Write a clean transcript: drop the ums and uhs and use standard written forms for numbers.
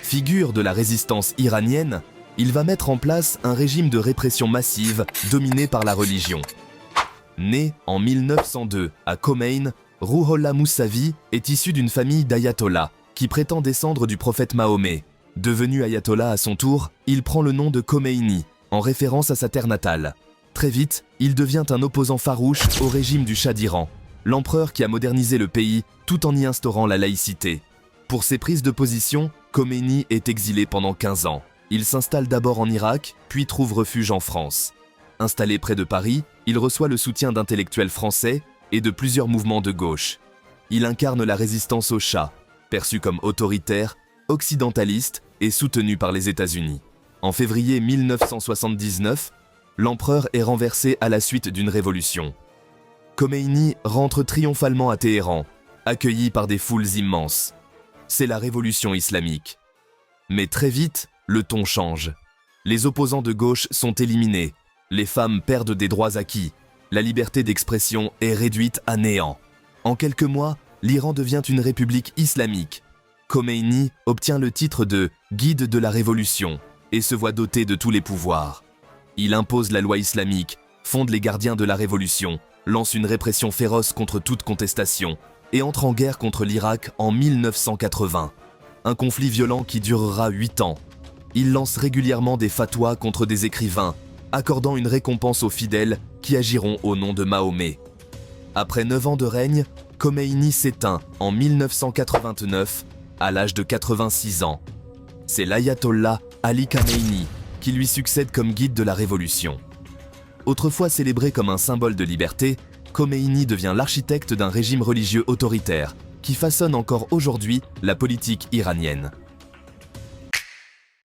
Figure de la résistance iranienne, il va mettre en place un régime de répression massive dominé par la religion. Né en 1902 à Khomeini, Rouhollah Mousavi est issu d'une famille d'ayatollahs qui prétend descendre du prophète Mahomet. Devenu ayatollah à son tour, il prend le nom de Khomeini, en référence à sa terre natale. Très vite, il devient un opposant farouche au régime du Shah d'Iran, l'empereur qui a modernisé le pays tout en y instaurant la laïcité. Pour ses prises de position, Khomeini est exilé pendant 15 ans. Il s'installe d'abord en Irak, puis trouve refuge en France. Installé près de Paris, il reçoit le soutien d'intellectuels français et de plusieurs mouvements de gauche. Il incarne la résistance au Shah, perçu comme autoritaire, occidentaliste et soutenu par les États-Unis. En février 1979, l'empereur est renversé à la suite d'une révolution. Khomeini rentre triomphalement à Téhéran, accueilli par des foules immenses. C'est la révolution islamique. Mais très vite, le ton change. Les opposants de gauche sont éliminés, les femmes perdent des droits acquis, la liberté d'expression est réduite à néant. En quelques mois, l'Iran devient une république islamique. Khomeini obtient le titre de « guide de la révolution » et se voit doté de tous les pouvoirs. Il impose la loi islamique, fonde les gardiens de la révolution, lance une répression féroce contre toute contestation et entre en guerre contre l'Irak en 1980. Un conflit violent qui durera 8 ans. Il lance régulièrement des fatwas contre des écrivains, accordant une récompense aux fidèles qui agiront au nom de Mahomet. Après 9 ans de règne, Khomeini s'éteint en 1989 à l'âge de 86 ans. C'est l'ayatollah Ali Khamenei qui lui succède comme guide de la révolution. Autrefois célébré comme un symbole de liberté, Khomeini devient l'architecte d'un régime religieux autoritaire qui façonne encore aujourd'hui la politique iranienne.